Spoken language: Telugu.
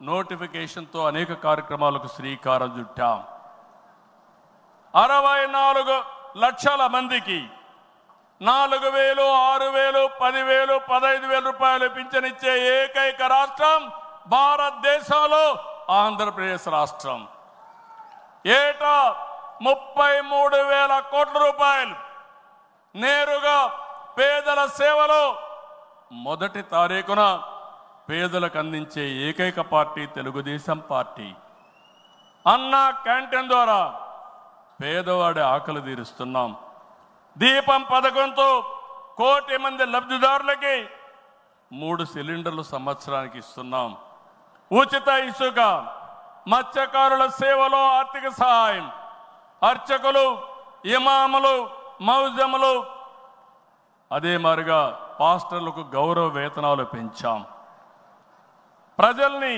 నోటిఫికేషన్తో అనేక కార్యక్రమాలకు శ్రీకారం చుట్టాం. 64 లక్షల మందికి 4,000, 6,000, 10,000, 15,000 రూపాయలు పింఛనిచ్చే ఏకైక రాష్ట్రం భారతదేశంలో ఆంధ్రప్రదేశ్ రాష్ట్రం. ఏటా 33,000 కోట్ల రూపాయలు నేరుగా పేదల సేవలో మొదటి తారీఖున పేదలకు అందించే ఏకైక పార్టీ తెలుగుదేశం పార్టీ. అన్నా క్యాంటీన్ ద్వారా పేదవాడి ఆకలి తీరుస్తున్నాం. దీపం పథకంతో 1 కోటి మంది లబ్ధిదారులకి 3 సిలిండర్లు సంవత్సరానికి ఇస్తున్నాం. ఉచిత ఇసుక, మత్స్యకారుల సేవలో ఆర్థిక సహాయం, అర్చకులు, ఇమాములు, మౌజములు, అదే మాదిరిగా పాస్టర్లకు గౌరవ వేతనాలు పెంచాం. ప్రజల్ని